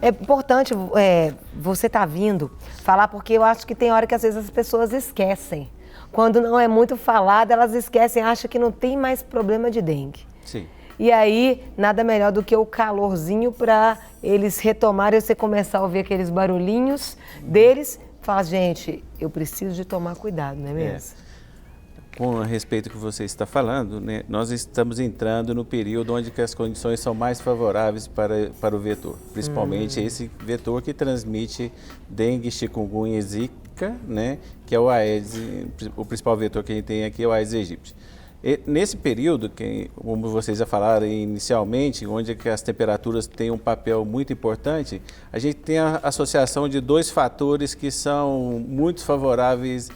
É importante você estar vindo falar, porque eu acho que tem hora que às vezes as pessoas esquecem. Quando não é muito falado, elas esquecem, acham que não tem mais problema de dengue. Sim. E aí, nada melhor do que o calorzinho para eles retomarem, você começar a ouvir aqueles barulhinhos deles, fala, gente, eu preciso de tomar cuidado, não é mesmo? Com a respeito do que você está falando, né, nós estamos entrando no período onde que as condições são mais favoráveis para o vetor, principalmente esse vetor que transmite dengue, chikungunya e zika, né, que é o Aedes, o principal vetor que a gente tem aqui é o Aedes aegypti. E nesse período, como vocês já falaram inicialmente, onde que as temperaturas têm um papel muito importante, a gente tem a associação de dois fatores que são muito favoráveis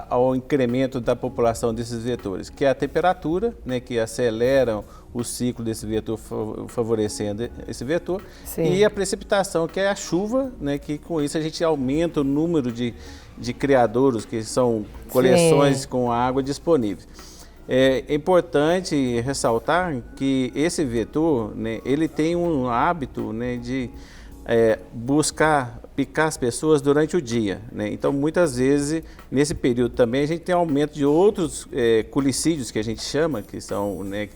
ao incremento da população desses vetores, que é a temperatura, né, que acelera o ciclo desse vetor, favorecendo esse vetor, Sim. E a precipitação, que é a chuva, né, que com isso a gente aumenta o número de criadouros, que são coleções Sim. com água disponíveis. É importante ressaltar que esse vetor, né, ele tem um hábito, né, de picar as pessoas durante o dia, né? Então, muitas vezes, nesse período também, a gente tem aumento de outros culicídios, que a gente chama, que são, né,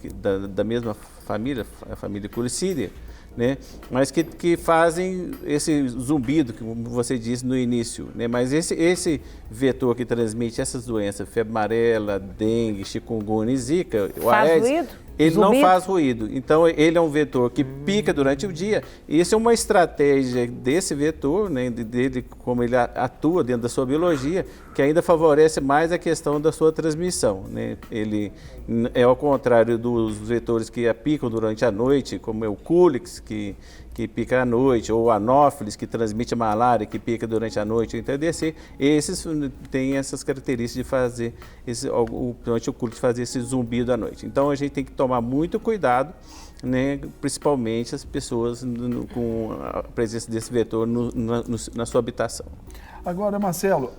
da mesma família, a família culicídia, né? Mas que fazem esse zumbido, que você disse no início, né? Mas esse vetor que transmite essas doenças, febre amarela, dengue, chikungunya e zika, o Aedes, ruído? ele Zumbido? não faz ruído. Então, ele é um vetor que pica durante o dia. E isso é uma estratégia desse vetor, né, dele, como ele atua dentro da sua biologia, que ainda favorece mais a questão da sua transmissão, né? Ele é ao contrário dos vetores que picam durante a noite, como é o Culex, que pica à noite, ou o Anófeles, que transmite a malária, que pica durante a noite, o TDC. Esses têm essas características de fazer, durante o Culex, fazer esse zumbido à noite. Então, a gente tem que tomar muito cuidado, né, principalmente as pessoas com a presença desse vetor na sua habitação. Agora, Marcelo,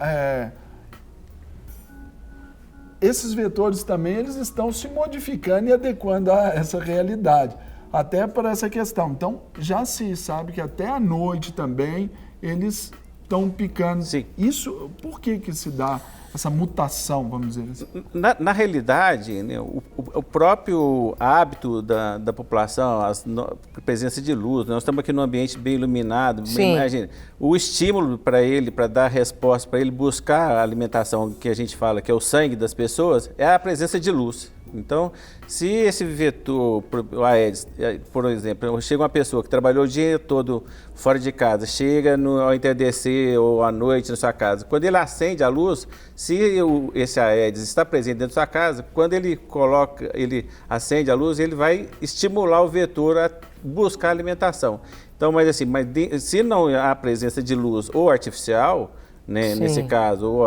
esses vetores também eles estão se modificando e adequando a essa realidade, até para essa questão. Então, já se sabe que até à noite também eles estão picando. Sim. Isso, por que se dá essa mutação, vamos dizer assim? Na realidade, né, o próprio hábito da população, a presença de luz, nós estamos aqui num ambiente bem iluminado, imagina, o estímulo para ele, para dar resposta, para ele buscar a alimentação que a gente fala, que é o sangue das pessoas, é a presença de luz. Então, se esse vetor, o Aedes, por exemplo, chega uma pessoa que trabalhou o dia todo fora de casa, chega ao entardecer ou à noite na sua casa, quando ele acende a luz, se esse Aedes está presente dentro da sua casa, quando ele acende a luz, ele vai estimular o vetor a buscar alimentação. Então, se não há presença de luz ou artificial, né, nesse caso, ou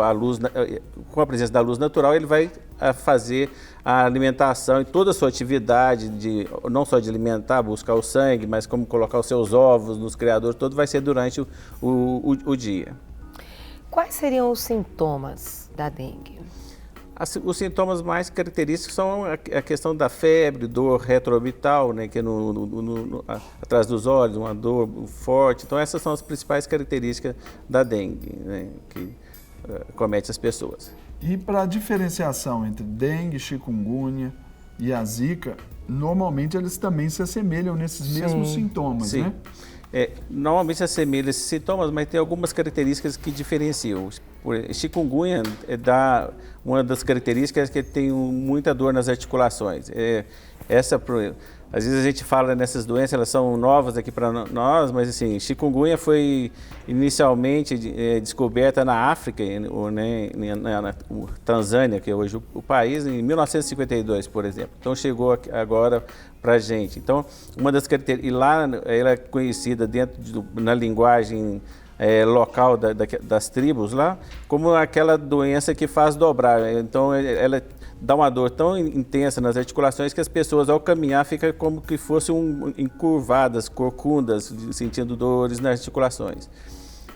com a presença da luz natural, ele vai fazer a alimentação e toda a sua atividade, não só de alimentar, buscar o sangue, mas como colocar os seus ovos nos criadores, todo vai ser durante o dia. Quais seriam os sintomas da dengue? Os sintomas mais característicos são a questão da febre, dor retroorbital, né, que é atrás dos olhos, uma dor forte. Então, essas são as principais características da dengue, né, que comete as pessoas. E para a diferenciação entre dengue, chikungunya e a zika, normalmente eles também se assemelham nesses mesmos sintomas, né? Normalmente se assemelham esses sintomas, mas tem algumas características que diferenciam. Chikungunya uma das características é que tem muita dor nas articulações. Às vezes a gente fala nessas doenças, elas são novas aqui para nós, mas assim, chikungunya foi inicialmente descoberta na África, né, na Tanzânia, que é hoje o país, em 1952, por exemplo. Então chegou agora para a gente. Então, uma das características, e lá ela é conhecida na linguagem local das tribos lá, como aquela doença que faz dobrar. Então, ela dá uma dor tão intensa nas articulações que as pessoas, ao caminhar, ficam como que fossem encurvadas, corcundas, sentindo dores nas articulações.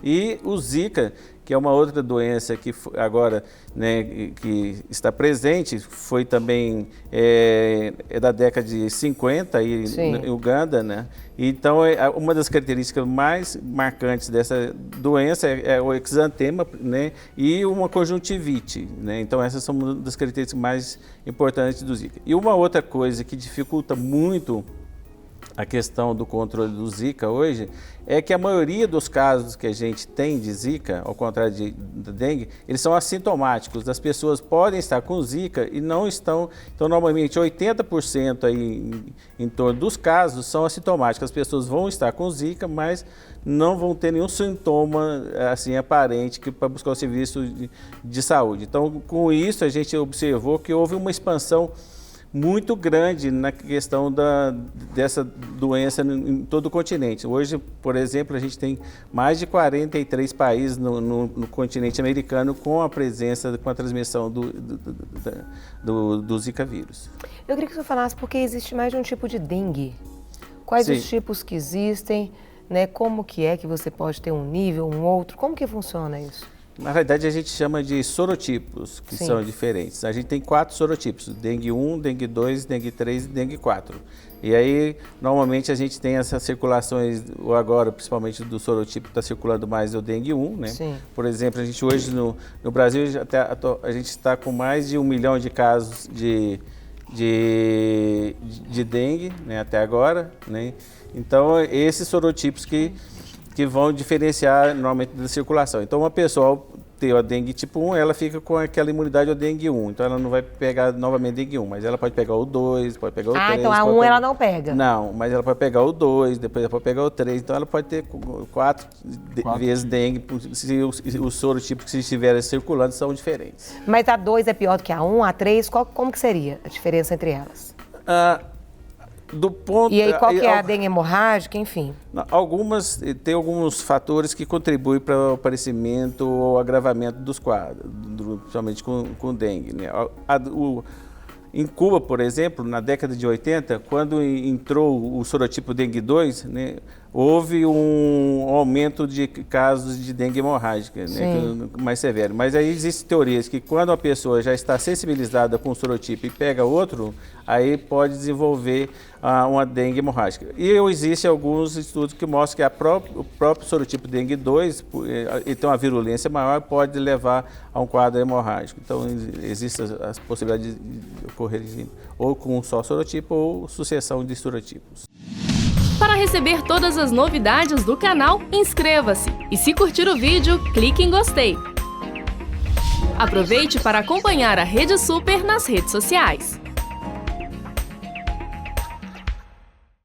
E o Zika, que é uma outra doença que agora, né, que está presente, foi também da década de 50 aí em Uganda, né? Então, uma das características mais marcantes dessa doença é o exantema, né, e uma conjuntivite, né? Então, essas são uma das características mais importantes do Zika. E uma outra coisa que dificulta muito a questão do controle do Zika hoje é que a maioria dos casos que a gente tem de Zika, ao contrário da dengue, eles são assintomáticos. As pessoas podem estar com Zika e não estão. Então, normalmente, 80% aí em torno dos casos são assintomáticos. As pessoas vão estar com Zika, mas não vão ter nenhum sintoma assim aparente para buscar o serviço de saúde. Então, com isso, a gente observou que houve uma expansão muito grande na questão dessa doença em todo o continente. Hoje, por exemplo, a gente tem mais de 43 países no continente americano com a presença, com a transmissão do Zika vírus. Eu queria que você falasse porque existe mais de um tipo de dengue. Quais os tipos que existem, né? Como que é que você pode ter um nível, um outro? Como que funciona isso? Na realidade, a gente chama de sorotipos, que são diferentes. A gente tem 4 sorotipos, dengue 1, dengue 2, dengue 3 e dengue 4. E aí, normalmente, a gente tem essas circulações, ou agora, principalmente do sorotipo, está circulando mais o dengue 1, né? Sim. Por exemplo, a gente hoje no Brasil, a gente está com mais de 1 milhão de casos de dengue, né, até agora, né? Então, esses sorotipos que vão diferenciar normalmente da circulação. Então, uma pessoa, ao ter a dengue tipo 1, ela fica com aquela imunidade ao dengue 1. Então, ela não vai pegar novamente dengue 1, mas ela pode pegar o 2, pode pegar o 3. Ah, então a 1 ela não pega? Não, mas ela pode pegar o 2, depois ela pode pegar o 3. Então, ela pode ter 4 vezes dengue, se os sorotipos que estiverem circulando são diferentes. Mas a 2 é pior do que a 1, a 3? Como que seria a diferença entre elas? E aí, qual que é a dengue hemorrágica, enfim? Tem alguns fatores que contribuem para o aparecimento ou agravamento dos quadros, principalmente com dengue, né? Em Cuba, por exemplo, na década de 80, quando entrou o sorotipo dengue 2, né, houve um aumento de casos de dengue hemorrágica, né, mais severo. Mas aí existem teorias que quando a pessoa já está sensibilizada com o sorotipo e pega outro, aí pode desenvolver uma dengue hemorrágica. E existem alguns estudos que mostram que o próprio sorotipo dengue 2, então a virulência maior, pode levar a um quadro hemorrágico. Então existem as possibilidades de ocorrer ou com só sorotipo ou sucessão de sorotipos. Para receber todas as novidades do canal, inscreva-se e se curtir o vídeo, clique em gostei. Aproveite para acompanhar a Rede Super nas redes sociais.